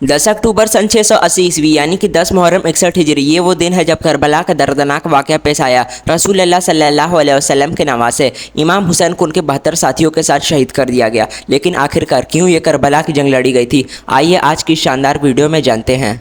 10 अक्टूबर सन 680 ईस्वी यानी कि 10 मुहर्रम 61 हिजरी, ये वो दिन है जब करबला का दर्दनाक वाक़या पेश आया। रसूल अल्लाह सल्लल्लाहु अलैहि वसल्लम के नवासे इमाम हुसैन को उनके 72 साथियों के साथ शहीद कर दिया गया। लेकिन आखिरकार क्यों ये करबला की जंग लड़ी गई थी, आइए आज की शानदार वीडियो में जानते हैं।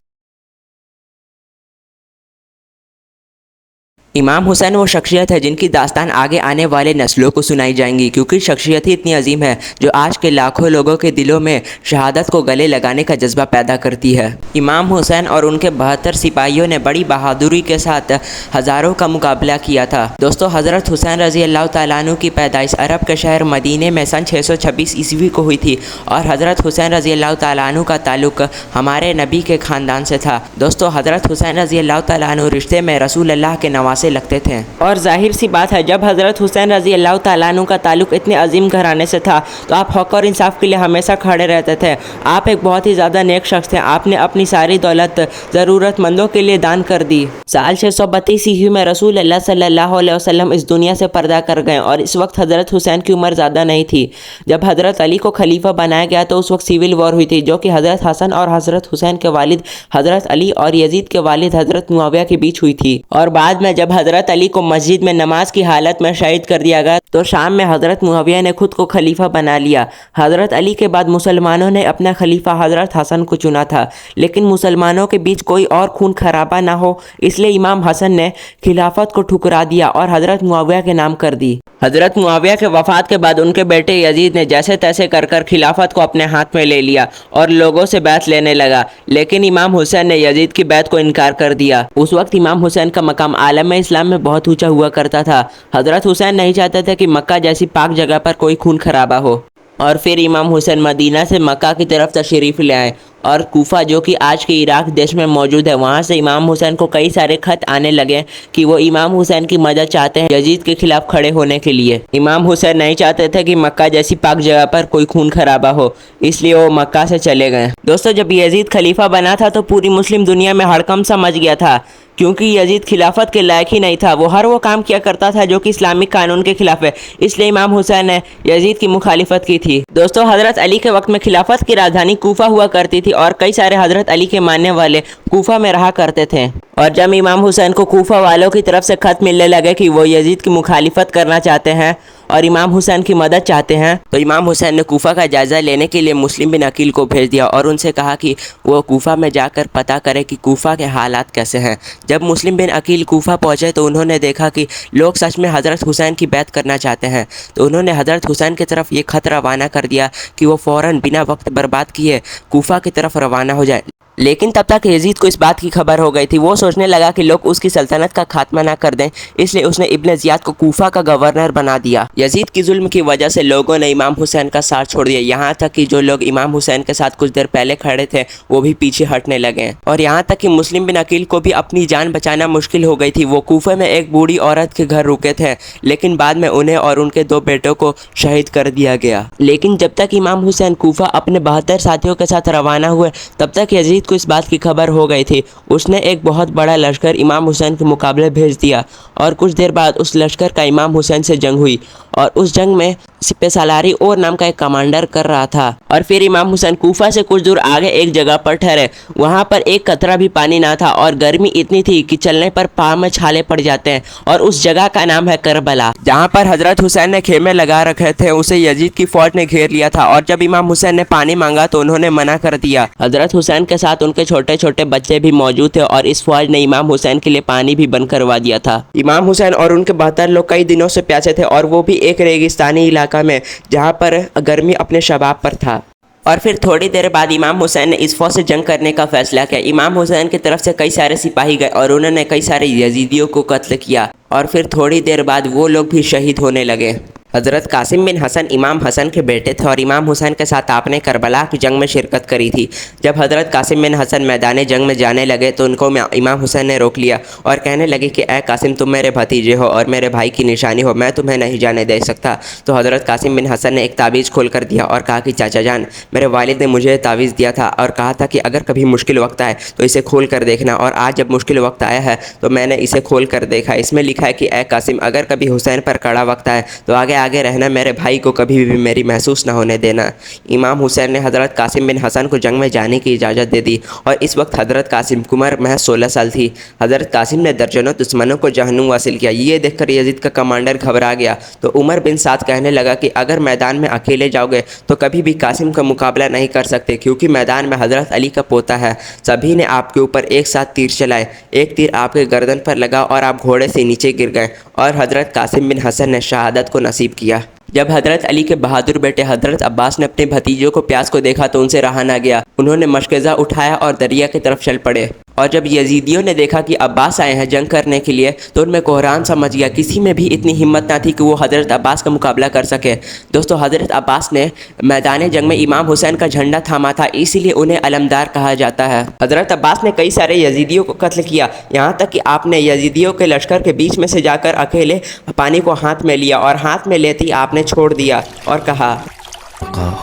इमाम हुसैन वो शख्सियत है जिनकी दास्तान आगे आने वाले नस्लों को सुनाई जाएंगी, क्योंकि शख्सियत ही इतनी अजीम है जो आज के लाखों लोगों के दिलों में शहादत को गले लगाने का जज्बा पैदा करती है। इमाम हुसैन और उनके 72 सिपाहियों ने बड़ी बहादुरी के साथ हज़ारों का मुकाबला किया था। दोस्तों, हज़रत हुसैन रज़ी अल्लाह तआला अन्हु की पैदाइश अरब के शहर मदीने में सन 626 ईस्वी को हुई थी और हज़रत हुसैन रज़ी अल्लाह तआला अन्हु का ताल्लुक़ हमारे नबी के ख़ानदान से था। दोस्तों, हज़रत हुसैन रज़ी अल्लाह तआला अन्हु रिश्ते में रसूल अल्लाह के नवासे लगते थे और जाहिर सी बात है, जब हज़रत हुसैन रज़ी अल्लाह तआला अन्हु का ताल्लुक़ इतने अजीम घराने से था तो आप हक़ और इंसाफ के लिए हमेशा खड़े रहते थे। आप एक बहुत ही ज़्यादा नेक शख्स थे। आपने अपनी सारी दौलत ज़रूरतमंदों के लिए दान कर दी। साल 632 ईस्वी में रसूल अल्लाह सल्लल्लाहु अलैहि वसल्लम इस दुनिया से पर्दा कर गए और इस वक्त हज़रत हुसैन की उम्र ज़्यादा नहीं थी। जब हज़रत अली को खलीफा बनाया गया तो उस वक्त सिविल वॉर हुई थी, जो कि हज़रत हसन और हज़रत हुसैन के वालिद हज़रत अली और यजीद के वालिद हज़रत मुआविया के बीच हुई थी। और बाद में जब हज़रत अली को मस्जिद में नमाज की हालत में शहीद कर दिया गया तो शाम में हज़रत मुआविया ने खुद को खलीफा बना लिया। हज़रत अली के बाद मुसलमानों ने अपना खलीफा हज़रत हसन को चुना था, लेकिन मुसलमानों के बीच कोई और खून खराबा ना हो, इसलिए इमाम हसन ने खिलाफत को ठुकरा दिया और हज़रत मुआविया के नाम कर दी। हज़रत मुआविया के वफ़ात के बाद उनके बेटे यजीद ने जैसे तैसे कर खिलाफत को अपने हाथ में ले लिया और लोगों से बैत लेने लगा, लेकिन इमाम हुसैन ने यजीद की बैत को इनकार कर दिया। उस वक्त इमाम हुसैन का मकाम आलम इस्लाम में बहुत ऊंचा हुआ करता था। हज़रत हुसैन नहीं चाहते थे कि मक्का जैसी पाक जगह पर कोई खून खराबा हो। और फिर इमाम हुसैन मदीना से मक्का की तरफ तशरीफ़ ले आए और कूफा, जो कि आज के इराक देश में मौजूद है, वहाँ से इमाम हुसैन को कई सारे खत आने लगे कि वो इमाम हुसैन की मदद चाहते हैं यजीद के खिलाफ खड़े होने के लिए। इमाम हुसैन नहीं चाहते थे कि मक्का जैसी पाक जगह पर कोई खून खराबा हो, इसलिए वो मक्का से चले गए। दोस्तों, जब यजीद खलीफा बना था तो पूरी मुस्लिम दुनिया में हड़कंप सा मच गया था, क्योंकि यजीद खिलाफत के लायक ही नहीं था। वो हर वो काम किया करता था जो कि इस्लामिक कानून के खिलाफ है, इसलिए इमाम हुसैन ने यजीद की मुखालिफत की थी। दोस्तों, हज़रत अली के वक्त में खिलाफत की राजधानी कूफा हुआ करती थी और कई सारे हज़रत अली के मानने वाले कूफा में रहा करते थे। और जब इमाम हुसैन को कूफा वालों की तरफ से खत मिलने लगे कि वो यजीद की मुखालिफत करना चाहते हैं और इमाम हुसैन की मदद चाहते हैं, तो इमाम हुसैन ने कूफा का जायज़ा लेने के लिए मुस्लिम बिन अकील को भेज दिया और उनसे कहा कि वो कूफा में जाकर पता करे कि कूफा के हालात कैसे हैं। जब मुस्लिम बिन अकील कूफा पहुंचे तो उन्होंने देखा कि लोग सच में हज़रत हुसैन की बैत करना चाहते हैं, तो उन्होंने हज़रत हुसैन की तरफ ये खत रवाना कर दिया कि वो फ़ौरन बिना वक्त बर्बाद किए कूफा की तरफ रवाना हो जाए। लेकिन तब तक यजीद को इस बात की खबर हो गई थी। वो सोचने लगा कि लोग उसकी सल्तनत का खात्मा ना कर दें, इसलिए उसने इब्न ज़ियाद को कूफा का गवर्नर बना दिया। यजीद की जुल्म की वजह से लोगों ने इमाम हुसैन का साथ छोड़ दिया, यहाँ तक कि जो लोग इमाम हुसैन के साथ कुछ देर पहले खड़े थे वो भी पीछे हटने लगे। और यहाँ तक कि मुस्लिम बिन अकील को भी अपनी जान बचाना मुश्किल हो गई थी। वो कूफे में एक बूढ़ी औरत के घर रुके थे, लेकिन बाद में उन्हें और उनके 2 बेटों को शहीद कर दिया गया। लेकिन जब तक इमाम हुसैन कूफा अपने 72 साथियों के साथ रवाना हुए, तब तक यजीद को इस बात की खबर हो गई थी। उसने एक बहुत बड़ा लश्कर इमाम हुसैन के मुकाबले भेज दिया और कुछ देर बाद उस लश्कर का इमाम हुसैन से जंग हुई और उस जंग में सिपह सालारी और नाम का एक कमांडर कर रहा था। और फिर इमाम हुसैन कूफा से कुछ दूर आगे एक जगह पर ठहरे। वहाँ पर एक कतरा भी पानी ना था और गर्मी इतनी थी कि चलने पर पाँव में छाले पड़ जाते हैं। और उस जगह का नाम है करबला, जहाँ पर हज़रत हुसैन ने खेमे लगा रखे थे। उसे यजीद की फौज ने घेर लिया था और जब इमाम हुसैन ने पानी मांगा तो उन्होंने मना कर दिया। हज़रत हुसैन के साथ उनके छोटे छोटे बच्चे भी मौजूद थे और इस फौज ने इमाम हुसैन के लिए पानी भी बंद करवा दिया था। इमाम हुसैन और उनके 72 लोग कई दिनों से प्यासे थे और वो भी एक रेगिस्तानी इलाका में, जहाँ पर गर्मी अपने शबाब पर था। और फिर थोड़ी देर बाद इमाम हुसैन ने इस फौज से जंग करने का फैसला किया। इमाम हुसैन की तरफ से कई सारे सिपाही गए और उन्होंने कई सारे यजीदियों को कत्ल किया और फिर थोड़ी देर बाद वो लोग भी शहीद होने लगे। हज़रत कासिम बिन हसन इमाम हसन के बेटे थे और इमाम हुसैन के साथ आपने करबला की जंग में शिरकत करी थी। जब हज़रत कासिम बिन हसन मैदान जंग में जाने लगे तो उनको इमाम हुसैन ने रोक लिया और कहने लगे कि ए कासिम, तुम मेरे भतीजे हो और मेरे भाई की निशानी हो, मैं तुम्हें नहीं जाने दे सकता। तो हज़रत कासिम बिन हसन ने एक तावीज़ खोल कर दिया और कहा कि चाचा जान, मेरे वालिद ने मुझे तावीज़ दिया था और कहा था कि अगर कभी मुश्किल वक्त आए तो इसे खोल कर देखना, और आज जब मुश्किल वक्त आया है तो मैंने इसे खोल कर देखा। इसमें लिखा है कि ए कासिम, अगर कभी हुसैन पर कड़ा वक्त आए तो आगे آگے رہنا، میرے بھائی کو کبھی بھی میری محسوس نہ ہونے دینا۔ امام حسین نے حضرت قاسم بن حسن کو جنگ میں جانے کی اجازت دے دی اور اس وقت حضرت قاسم کی عمر محض 16 سال تھی۔ حضرت قاسم نے درجنوں دشمنوں کو جہنم واصل کیا۔ یہ دیکھ کر یزید کا کمانڈر گھبرا گیا تو عمر بن سعد کہنے لگا کہ اگر میدان میں اکیلے جاؤ گے تو کبھی بھی قاسم کا مقابلہ نہیں کر سکتے، کیونکہ میدان میں حضرت علی کا پوتا ہے۔ سبھی نے آپ کے اوپر ایک ساتھ تیر چلائے، ایک تیر آپ کے گردن پر لگا اور آپ گھوڑے سے نیچے گر گئے اور حضرت قاسم بن حسن نے شہادت کو نصیب کیا۔ جب حضرت علی کے بہادر بیٹے حضرت عباس نے اپنے بھتیجوں کو پیاس کو دیکھا تو ان سے رہا نہ گیا، انہوں نے مشکزہ اٹھایا اور دریا کی طرف چل پڑے۔ اور جب یزیدیوں نے دیکھا کہ عباس آئے ہیں جنگ کرنے کے لیے تو ان میں کوہرام سمجھ گیا، کسی میں بھی اتنی ہمت نہ تھی کہ وہ حضرت عباس کا مقابلہ کر سکے۔ دوستو، حضرت عباس نے میدان جنگ میں امام حسین کا جھنڈا تھاما تھا، اسی لیے انہیں علمدار کہا جاتا ہے۔ حضرت عباس نے کئی سارے یزیدیوں کو قتل کیا، یہاں تک کہ آپ نے یزیدیوں کے لشکر کے بیچ میں سے جا کر اکیلے پانی کو ہاتھ میں لیا اور ہاتھ میں لیتے ہی آپ نے چھوڑ دیا اور کہا،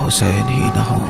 حسین ہی نہ ہو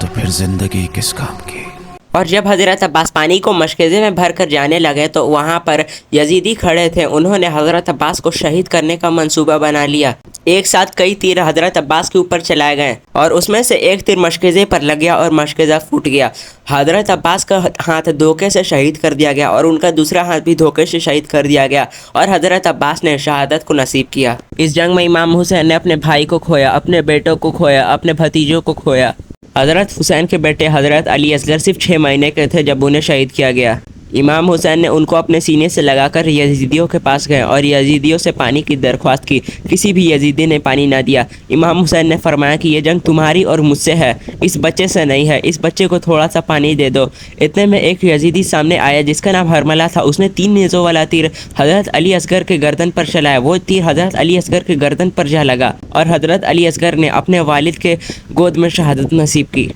تو پھر زندگی کس کام کی۔ اور جب حضرت عباس پانی کو مشکزے میں بھر کر جانے لگے تو وہاں پر یزیدی کھڑے تھے، انہوں نے حضرت عباس کو شہید کرنے کا منصوبہ بنا لیا۔ ایک ساتھ کئی تیر حضرت عباس کے اوپر چلائے گئے اور اس میں سے ایک تیر مشکزے پر لگ گیا اور مشکزہ پھوٹ گیا۔ حضرت عباس کا ہاتھ دھوکے سے شہید کر دیا گیا اور ان کا دوسرا ہاتھ بھی دھوکے سے شہید کر دیا گیا اور حضرت عباس نے شہادت کو نصیب کیا۔ اس جنگ میں امام حسین نے اپنے بھائی کو کھویا، اپنے بیٹوں کو کھویا، اپنے بھتیجوں کو کھویا۔ حضرت حسین کے بیٹے حضرت علی اصغر صرف 6 مہینے کے تھے جب انہیں شہید کیا گیا۔ امام حسین نے ان کو اپنے سینے سے لگا کر یزیدیوں کے پاس گئے اور یزیدیوں سے پانی کی درخواست کی، کسی بھی یزیدی نے پانی نہ دیا۔ امام حسین نے فرمایا کہ یہ جنگ تمہاری اور مجھ سے ہے، اس بچے سے نہیں ہے، اس بچے کو تھوڑا سا پانی دے دو۔ اتنے میں ایک یزیدی سامنے آیا جس کا نام ہرملہ تھا، اس نے 3 نیزوں والا تیر حضرت علی اصغر کے گردن پر چلایا، وہ تیر حضرت علی اصغر کے گردن پر جا لگا اور حضرت علی اصغر نے اپنے والد کے گود میں شہادت نصیب کی۔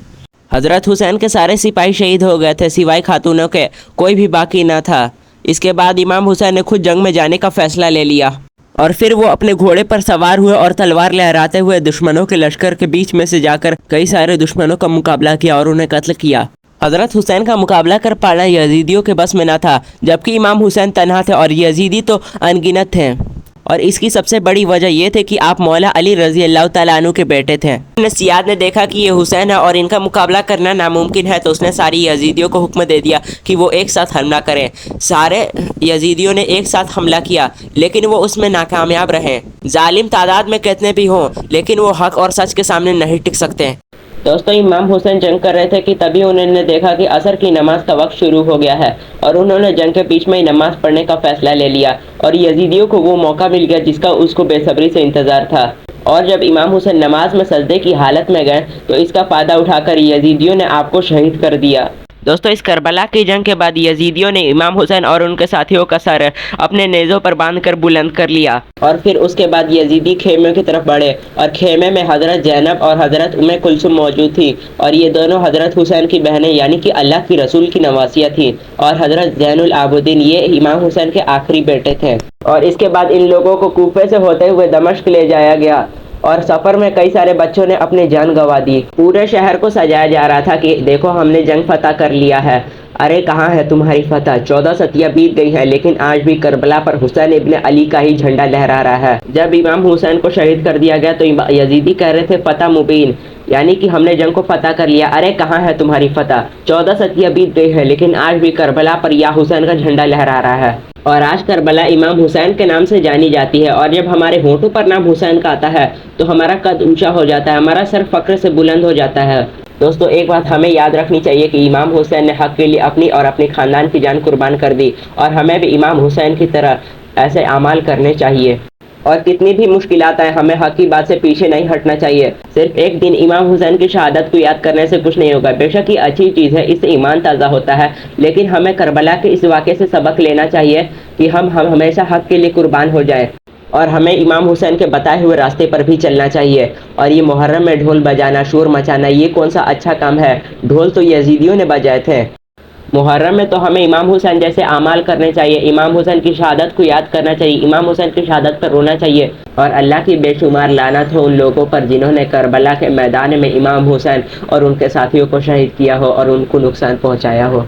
حضرت حسین کے سارے سپاہی شہید ہو گئے تھے سوائے خاتونوں کے، کوئی بھی باقی نہ تھا۔ اس کے بعد امام حسین نے خود جنگ میں جانے کا فیصلہ لے لیا اور پھر وہ اپنے گھوڑے پر سوار ہوئے اور تلوار لہراتے ہوئے دشمنوں کے لشکر کے بیچ میں سے جا کر کئی سارے دشمنوں کا مقابلہ کیا اور انہیں قتل کیا۔ حضرت حسین کا مقابلہ کر پانا یزیدیوں کے بس میں نہ تھا، جبکہ امام حسین تنہا تھے اور یزیدی تو انگنت تھے، اور اس کی سب سے بڑی وجہ یہ تھی کہ آپ مولا علی رضی اللہ تعالیٰ عنہ کے بیٹے تھے۔ سیاد نے دیکھا کہ یہ حسین ہے اور ان کا مقابلہ کرنا ناممکن ہے تو اس نے ساری یزیدیوں کو حکم دے دیا کہ وہ ایک ساتھ حملہ کریں۔ سارے یزیدیوں نے ایک ساتھ حملہ کیا لیکن وہ اس میں ناکامیاب رہے۔ ظالم تعداد میں کتنے بھی ہوں لیکن وہ حق اور سچ کے سامنے نہیں ٹک سکتے۔ دوستو، امام حسین جنگ کر رہے تھے کہ تبھی انہوں نے دیکھا کہ عصر کی نماز کا وقت شروع ہو گیا ہے اور انہوں نے جنگ کے بیچ میں ہی نماز پڑھنے کا فیصلہ لے لیا اور یزیدیوں کو وہ موقع مل گیا جس کا اس کو بے صبری سے انتظار تھا۔ اور جب امام حسین نماز میں سجدے کی حالت میں گئے تو اس کا فائدہ اٹھا کر یزیدیوں نے آپ کو شہید کر دیا۔ دوستو، اس کربلا کی جنگ کے بعد یزیدیوں نے امام حسین اور ان کے ساتھیوں کا سر اپنے نیزوں پر باندھ کر بلند کر لیا اور پھر اس کے بعد یزیدی خیمے کی طرف بڑھے اور خیمے میں حضرت زینب اور حضرت ام کلثوم موجود تھی اور یہ دونوں حضرت حسین کی بہنیں یعنی کہ اللہ کی رسول کی نواسیہ تھیں، اور حضرت زین العابدین یہ امام حسین کے آخری بیٹے تھے۔ اور اس کے بعد ان لوگوں کو کوفے سے ہوتے ہوئے دمشق لے جایا گیا اور سفر میں کئی سارے بچوں نے اپنی جان گنوا دی۔ پورے شہر کو سجایا جا رہا تھا کہ دیکھو ہم نے جنگ فتح کر لیا ہے، ارے کہاں ہے تمہاری فتح؟ 14 ستیاں بیت گئی ہیں لیکن آج بھی کربلا پر حسین ابن علی کا ہی جھنڈا لہرا رہا ہے۔ جب امام حسین کو شہید کر دیا گیا تو یزیدی کہہ رہے تھے فتح مبین، یعنی کہ ہم نے جنگ کو فتح کر لیا، ارے کہاں ہے تمہاری فتح؟ 14 ستیاں بیت گئی ہیں لیکن آج بھی کربلا پر یا حسین کا جھنڈا لہرا رہا ہے۔ اور آج کربلا امام حسین کے نام سے جانی جاتی ہے، اور جب ہمارے ہونٹوں پر نام حسین کا آتا ہے تو ہمارا قد اونچا ہو جاتا ہے، ہمارا سر فخر سے بلند ہو جاتا ہے۔ دوستو، ایک بات ہمیں یاد رکھنی چاہیے کہ امام حسین نے حق کے لیے اپنی اور اپنے خاندان کی جان قربان کر دی، اور ہمیں بھی امام حسین کی طرح ایسے اعمال کرنے چاہیے، اور کتنی بھی مشکلات آئیں ہمیں حق کی بات سے پیچھے نہیں ہٹنا چاہیے۔ صرف ایک دن امام حسین کی شہادت کو یاد کرنے سے کچھ نہیں ہوگا، بے شک یہ اچھی چیز ہے، اس سے ایمان تازہ ہوتا ہے، لیکن ہمیں کربلا کے اس واقعے سے سبق لینا چاہیے کہ ہم ہمیشہ حق کے لیے قربان ہو جائیں، اور ہمیں امام حسین کے بتائے ہوئے راستے پر بھی چلنا چاہیے۔ اور یہ محرم میں ڈھول بجانا، شور مچانا، یہ کون سا اچھا کام ہے؟ ڈھول تو یزیدیوں نے بجائے تھے۔ محرم میں تو ہمیں امام حسین جیسے اعمال کرنے چاہیے، امام حسین کی شہادت کو یاد کرنا چاہیے، امام حسین کی شہادت پر رونا چاہیے، اور اللہ کی بے شمار لعنت ہو ان لوگوں پر جنہوں نے کربلا کے میدان میں امام حسین اور ان کے ساتھیوں کو شہید کیا ہو اور ان کو نقصان پہنچایا ہو۔